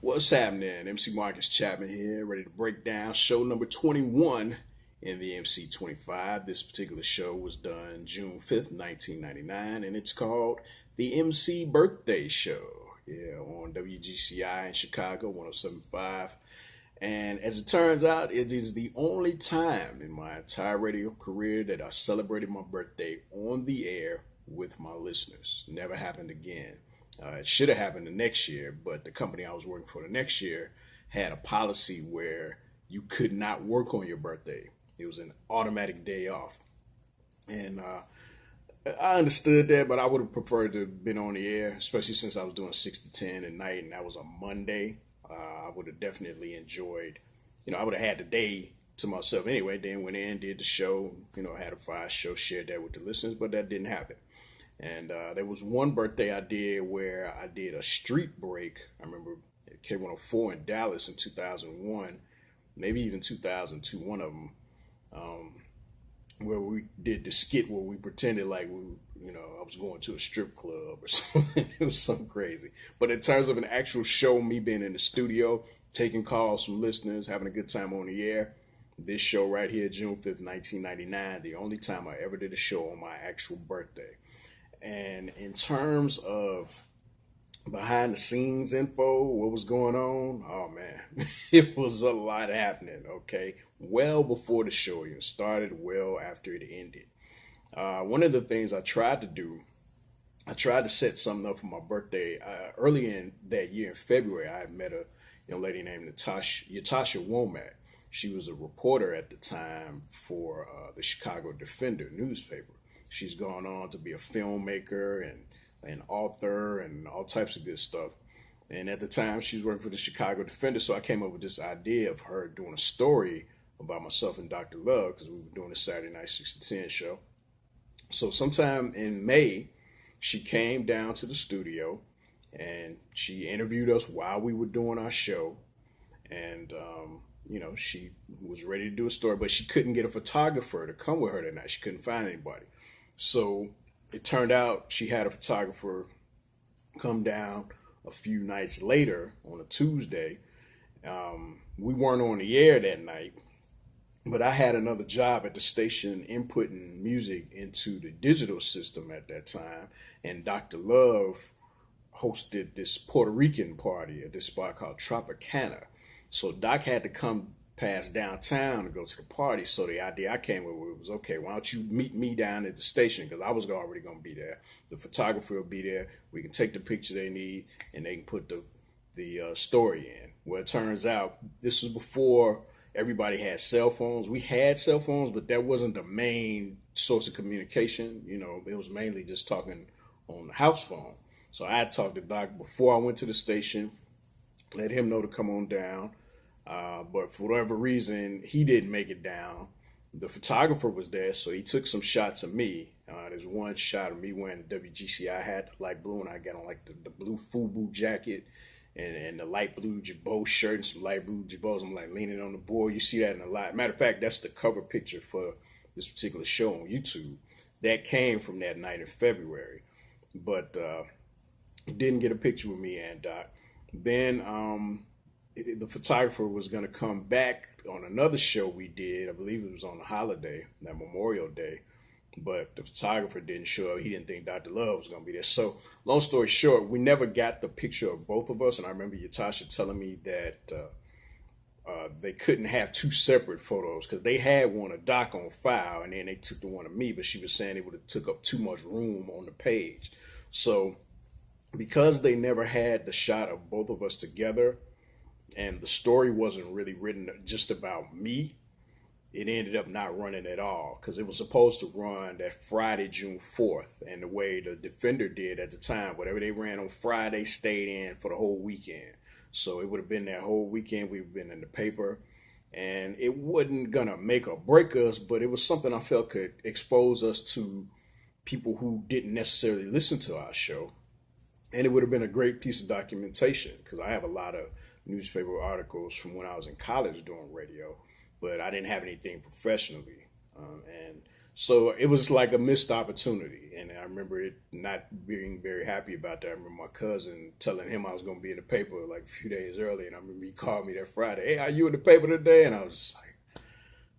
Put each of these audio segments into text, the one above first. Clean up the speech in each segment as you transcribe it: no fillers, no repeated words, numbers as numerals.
What's happening? MC Marcus Chapman here, ready to break down show number 21 in the MC 25. This particular show was done June 5th, 1999, and it's called the MC Birthday Show. Yeah, on WGCI in Chicago, 1075. And as it turns out, it is the only time in my entire radio career that I celebrated my birthday on the air with my listeners. Never happened again. It should have happened the next year, but the company I was working for the next year had a policy where you could not work on your birthday. It was an automatic day off. And I understood that, but I would have preferred to have been on the air, especially since I was doing 6 to 10 at night and that was a Monday. I would have definitely enjoyed, I would have had the day to myself anyway. Then went in, did the show, had a fire show, shared that with the listeners, but that didn't happen. And there was one birthday I did where I did a street break. I remember at K104 in Dallas in 2001, maybe even 2002, one of them, where we did the skit where we pretended like I was going to a strip club or something. It was something crazy. But in terms of an actual show, me being in the studio, taking calls from listeners, having a good time on the air, this show right here, June 5th, 1999, the only time I ever did a show on my actual birthday. And in terms of behind the scenes info, what was going on, oh man, it was a lot happening, okay? Well before the show even started, well after it ended. One of the things I tried to do, I tried to set something up for my birthday. Early in that year, in February, I had met a young lady named Yatasha Womack. She was a reporter at the time for the Chicago Defender newspaper. She's gone on to be a filmmaker and an author and all types of good stuff. And at the time, she was working for the Chicago Defender. So I came up with this idea of her doing a story about myself and Dr. Love because we were doing a Saturday night 6 to 10 show. So sometime in May, she came down to the studio and she interviewed us while we were doing our show. And, she was ready to do a story, but she couldn't get a photographer to come with her that night. She couldn't find anybody. So it turned out she had a photographer come down a few nights later on a Tuesday. We weren't on the air that night, but I had another job at the station inputting music into the digital system at that time. And Dr. Love hosted this Puerto Rican party at this spot called Tropicana. So Doc had to come past downtown to go to the party. So the idea I came with was, okay, why don't you meet me down at the station? Because I was already going to be there. The photographer will be there. We can take the picture they need, and they can put the story in. Well, it turns out this was before everybody had cell phones. We had cell phones, but that wasn't the main source of communication. It was mainly just talking on the house phone. So I had talked to Doc before I went to the station, let him know to come on down. But for whatever reason, he didn't make it down. The photographer was there, so he took some shots of me. There's one shot of me wearing the WGCI hat, the light blue, and I got on like the blue FUBU jacket and the light blue Jabot shirt and some light blue Jabots. I'm like leaning on the board. You see that in a lot. Matter of fact, that's the cover picture for this particular show on YouTube. That came from that night in February. But didn't get a picture with me and Doc. Then the photographer was going to come back on another show we did. I believe it was on a holiday, that Memorial Day. But the photographer didn't show up. He didn't think Dr. Love was going to be there. So long story short, we never got the picture of both of us. And I remember Yatasha telling me that they couldn't have two separate photos because they had one of Doc on file and then they took the one of me. But she was saying it would have took up too much room on the page. So because they never had the shot of both of us together and the story wasn't really written just about me, it ended up not running at all because it was supposed to run that Friday, June 4th. And the way the Defender did at the time, whatever they ran on Friday stayed in for the whole weekend. So it would have been that whole weekend. We've been in the paper and it wasn't going to make or break us, but it was something I felt could expose us to people who didn't necessarily listen to our show. And it would have been a great piece of documentation because I have a lot of newspaper articles from when I was in college doing radio, but I didn't have anything professionally. And So it was like a missed opportunity. And I remember it not being very happy about that. I remember my cousin telling him I was going to be in the paper like a few days early. And I remember he called me that Friday, "Hey, are you in the paper today?" And I was just like,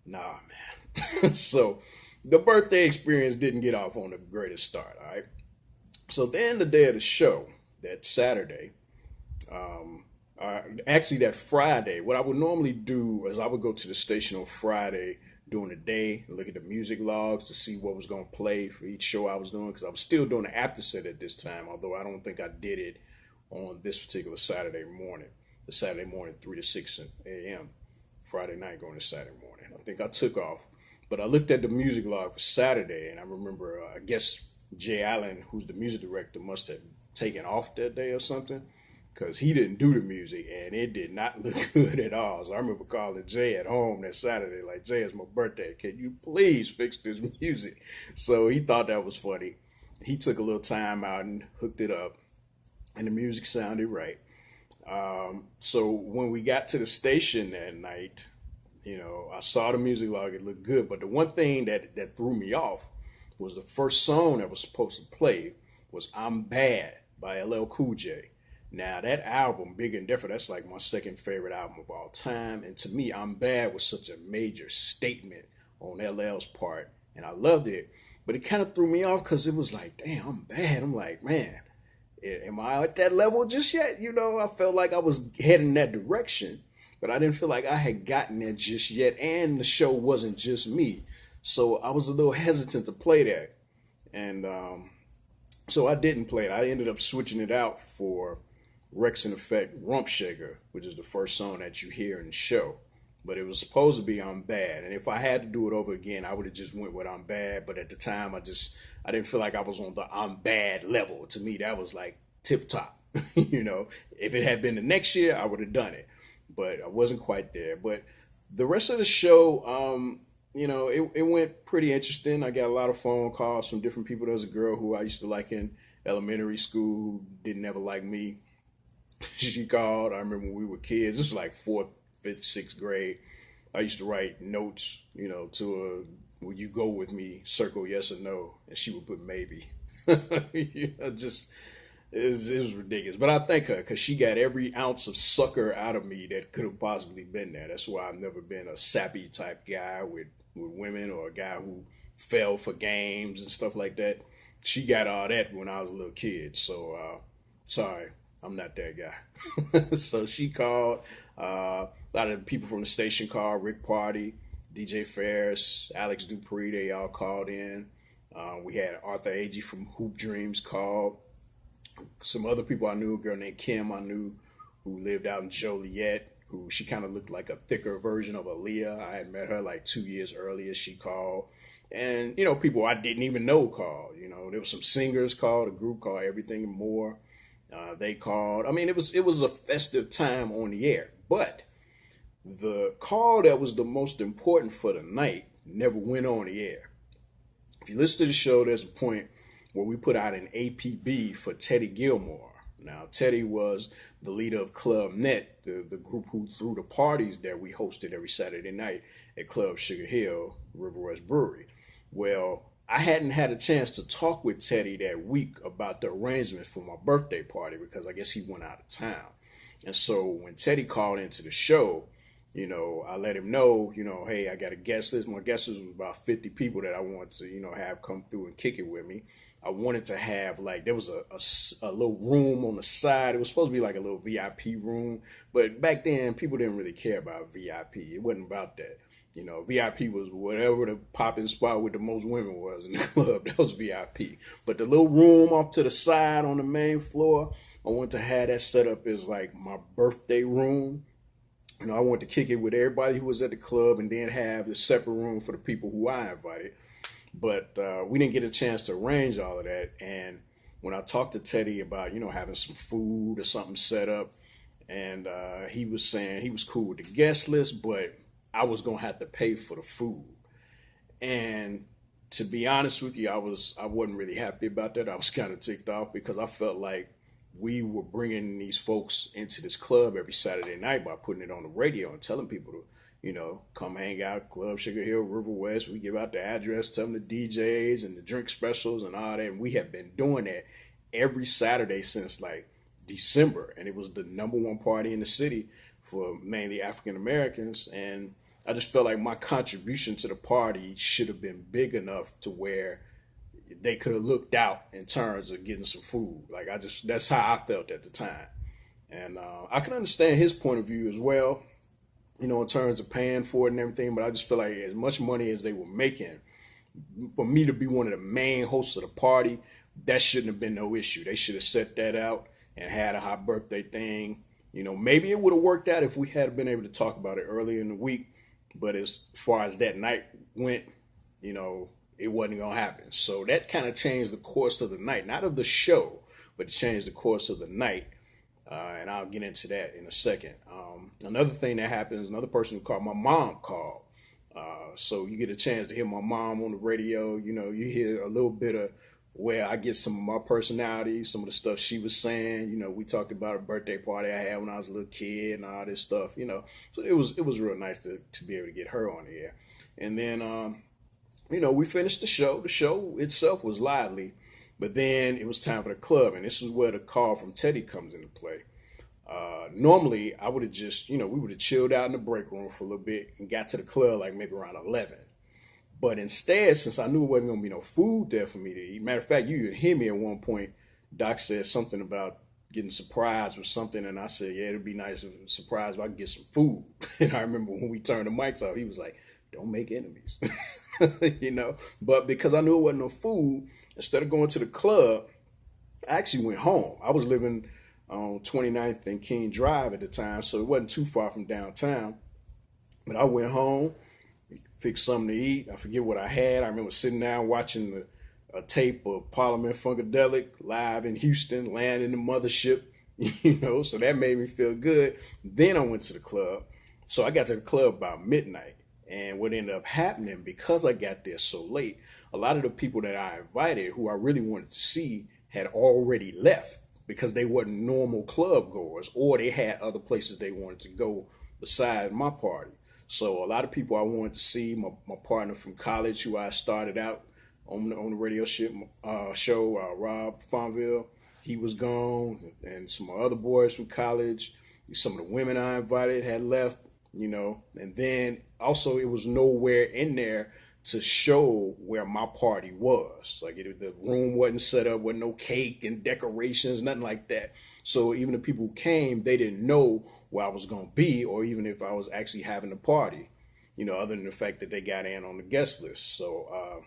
"Nah, man." So the birthday experience didn't get off on the greatest start. All right. So then the day of the show, that Saturday, actually that Friday, what I would normally do is I would go to the station on Friday during the day and look at the music logs to see what was going to play for each show I was doing, because I was still doing the after set at this time, although I don't think I did it on this particular Saturday morning, the Saturday morning 3 to 6 a.m., Friday night going to Saturday morning. I think I took off, but I looked at the music log for Saturday, and I remember, I guess Jay Allen, who's the music director, must have taken off that day or something, because he didn't do the music and it did not look good at all. So I remember calling Jay at home that Saturday, like, "Jay, it's my birthday. Can you please fix this music?" So he thought that was funny. He took a little time out and hooked it up, and the music sounded right. So when we got to the station that night, I saw the music log, it looked good. But the one thing that threw me off was the first song that was supposed to play was "I'm Bad" by LL Cool J. Now that album, Big and Different, that's like my second favorite album of all time. And to me, "I'm Bad" was such a major statement on LL's part, and I loved it. But it kind of threw me off because it was like, damn, I'm bad. I'm like, man, am I at that level just yet? I felt like I was heading that direction, but I didn't feel like I had gotten there just yet. And the show wasn't just me. So I was a little hesitant to play that. And so I didn't play it. I ended up switching it out for Rex and Effect Rump Shaker, which is the first song that you hear in the show. But it was supposed to be "I'm Bad." And if I had to do it over again, I would have just went with "I'm Bad." But at the time, I didn't feel like I was on the "I'm Bad" level. To me, that was like tip top. If it had been the next year, I would have done it. But I wasn't quite there. But the rest of the show, it went pretty interesting. I got a lot of phone calls from different people. There was a girl who I used to like in elementary school who didn't ever like me. She called. I remember when we were kids. This was like fourth, fifth, sixth grade. I used to write notes, to "Will you go with me?" Circle yes or no, and she would put maybe. Just it was ridiculous. But I thank her because she got every ounce of sucker out of me that could have possibly been there. That's why I've never been a sappy type guy with women, or a guy who fell for games and stuff like that. She got all that when I was a little kid. So sorry, I'm not that guy. So she called. A lot of the people from the station called. Rick Party, DJ Ferris, Alex Dupree, they all called in. We had Arthur Agee from Hoop Dreams called. Some other people I knew, a girl named Kim I knew who lived out in Joliet, who she kind of looked like a thicker version of Aaliyah. I had met her like 2 years earlier. She called. And, people I didn't even know called. There was some singers called, a group called Everything and More. They called. I mean, it was a festive time on the air. But the call that was the most important for the night never went on the air. If you listen to the show, there's a point where we put out an APB for Teddy Gilmore. Now, Teddy was the leader of Club Net, the group who threw the parties that we hosted every Saturday night at Club Sugar Hill, River West Brewery. Well, I hadn't had a chance to talk with Teddy that week about the arrangements for my birthday party because I guess he went out of town. And so when Teddy called into the show, I let him know, hey, I got a guest list. My guest list was about 50 people that I wanted to, have come through and kick it with me. I wanted to have there was a little room on the side. It was supposed to be like a little VIP room, but back then people didn't really care about VIP. It wasn't about that. VIP was whatever the popping spot with the most women was in the club. That was VIP. But the little room off to the side on the main floor, I wanted to have that set up as like my birthday room. I wanted to kick it with everybody who was at the club and then have the separate room for the people who I invited. But we didn't get a chance to arrange all of that. And when I talked to Teddy about, having some food or something set up, and he was saying he was cool with the guest list, but I was going to have to pay for the food. And to be honest with you, I wasn't really happy about that. I was kind of ticked off because I felt like we were bringing these folks into this club every Saturday night by putting it on the radio and telling people to, come hang out, Club Sugar Hill, River West. We give out the address, tell them the DJs and the drink specials and all that. And we have been doing that every Saturday since like December. And it was the number one party in the city for mainly African Americans. And I just felt like my contribution to the party should have been big enough to where they could have looked out in terms of getting some food. Like that's how I felt at the time. And I can understand his point of view as well, in terms of paying for it and everything. But I just feel like as much money as they were making, for me to be one of the main hosts of the party, that shouldn't have been no issue. They should have set that out and had a hot birthday thing. Maybe it would have worked out if we had been able to talk about it earlier in the week. But as far as that night went, it wasn't going to happen. So that kind of changed the course of the night, not of the show, but it changed the course of the night. And I'll get into that in a second. Another thing that happens, another person who called, my mom called. So you get a chance to hear my mom on the radio. You hear a little bit of where I get some of my personality, some of the stuff she was saying. We talked about a birthday party I had when I was a little kid and all this stuff, So it was real nice to be able to get her on the air. And then, we finished the show. The show itself was lively. But then it was time for the club, and this is where the call from Teddy comes into play. Normally, I would have just, we would have chilled out in the break room for a little bit and got to the club like maybe around 11. But instead, since I knew it wasn't going to be no food there for me to eat, matter of fact, you could hear me at one point, Doc said something about getting surprised or something, and I said, yeah, it'd be nice if surprised if I could get some food. And I remember when we turned the mics off, he was like, don't make enemies, But because I knew it wasn't no food, instead of going to the club, I actually went home. I was living on 29th and King Drive at the time, so it wasn't too far from downtown. But I went home, fixed something to eat. I forget what I had. I remember sitting down watching a tape of Parliament Funkadelic live in Houston, landing the mothership, so that made me feel good. Then I went to the club. So I got to the club about midnight. And what ended up happening, because I got there so late, a lot of the people that I invited who I really wanted to see had already left because they weren't normal club goers, or they had other places they wanted to go besides my party. So a lot of people I wanted to see, my partner from college who I started out on the radio show, Rob Fonville, he was gone, and some other boys from college, some of the women I invited had left, and then also it was nowhere in there to show where my party was. Like the room wasn't set up with no cake and decorations, nothing like that. So even the people who came, they didn't know where I was going to be, or even if I was actually having a party, other than the fact that they got in on the guest list. So,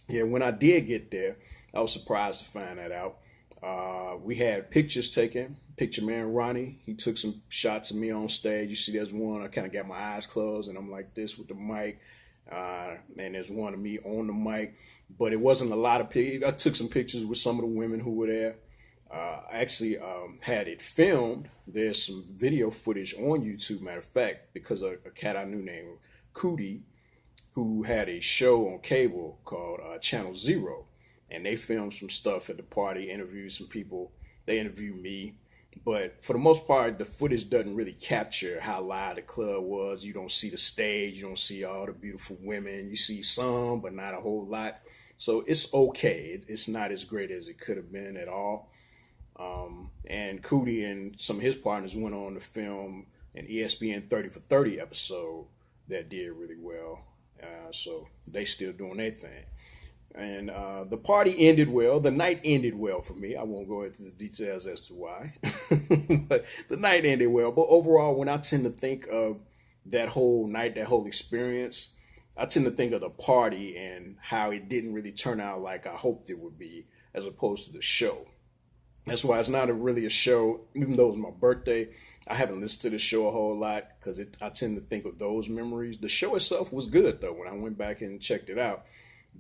when I did get there, I was surprised to find that out. We had pictures taken. Picture man Ronnie, he took some shots of me on stage. You see there's one, I kind of got my eyes closed and I'm like this with the mic. And there's one of me on the mic, but it wasn't a lot of pictures. I took some pictures with some of the women who were there. I actually had it filmed. There's some video footage on YouTube, matter of fact, because of a cat I knew named Cootie, who had a show on cable called Channel Zero. And they filmed some stuff at the party, interviewed some people. They interviewed me. But for the most part, the footage doesn't really capture how live the club was. You don't see the stage. You don't see all the beautiful women. You see some, but not a whole lot. So it's okay. It's not as great as it could have been at all. And Cootie and some of his partners went on to film an ESPN 30 for 30 episode that did really well. So they still doing their thing. And the party ended well. The night ended well for me. I won't go into the details as to why. But the night ended well. But overall, when I tend to think of that whole night, that whole experience, I tend to think of the party and how it didn't really turn out like I hoped it would be, as opposed to the show. That's why it's not really a show, even though it was my birthday. I haven't listened to the show a whole lot because I tend to think of those memories. The show itself was good, though, when I went back and checked it out.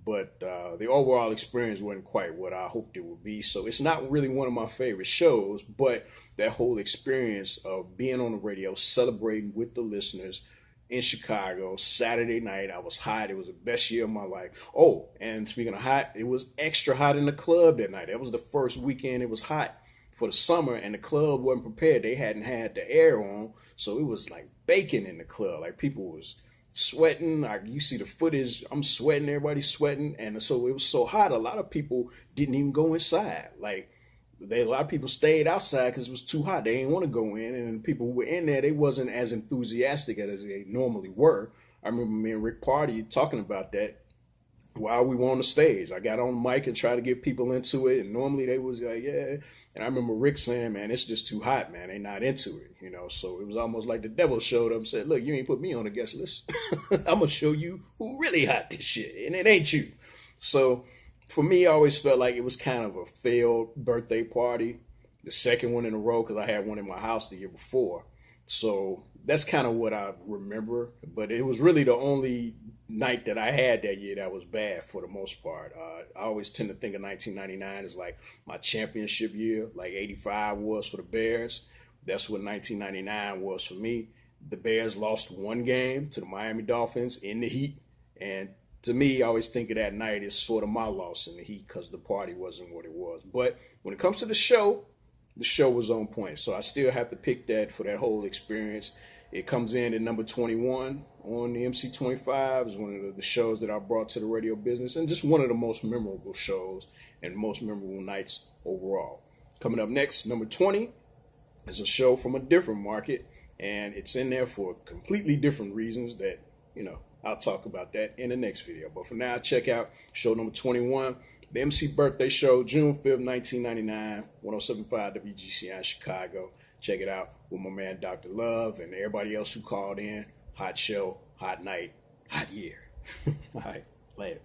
But the overall experience wasn't quite what I hoped it would be. So it's not really one of my favorite shows, but that whole experience of being on the radio, celebrating with the listeners in Chicago, Saturday night, I was hot. It was the best year of my life. Oh, and speaking of hot, it was extra hot in the club that night. That was the first weekend it was hot. for the summer, and the club wasn't prepared. They hadn't had the air on, so it was like baking in the club. Like people was sweating. Like you see the footage, I'm sweating, everybody's sweating, and so it was so hot. A lot of people didn't even go inside. Like a lot of people stayed outside because it was too hot. They didn't want to go in, and the people who were in there, they wasn't as enthusiastic as they normally were. I remember me and Rick Party talking about that while we were on the stage. I got on the mic and tried to get people into it, and normally they was like, yeah. And I remember Rick saying, man, it's just too hot, man. They not into it, you know. So it was almost like the devil showed up and said, look, you ain't put me on the guest list. I'm gonna show you who really hot this shit, and it ain't you. So for me, I always felt like it was kind of a failed birthday party, the second one in a row, because I had one in my house the year before. So that's kind of what I remember. But it was really the only night that I had that year that was bad for the most part. I always tend to think of 1999 as like my championship year, like 85 was for the Bears. That's what 1999 was for me. The Bears lost one game to the Miami Dolphins in the heat. And to me, I always think of that night as sort of my loss in the heat because the party wasn't what it was. But when it comes to the show was on point. So I still have to pick that for that whole experience. It comes in at number 21 on the MC25. It's one of the shows that I brought to the radio business and just one of the most memorable shows and most memorable nights overall. Coming up next, number 20 is a show from a different market, and it's in there for completely different reasons that, I'll talk about that in the next video. But for now, check out show number 21, the MC Birthday Show, June 5th, 1999, 107.5 WGCI Chicago. Check it out with my man Dr. Love and everybody else who called in. Hot show, hot night, hot year. All right, later.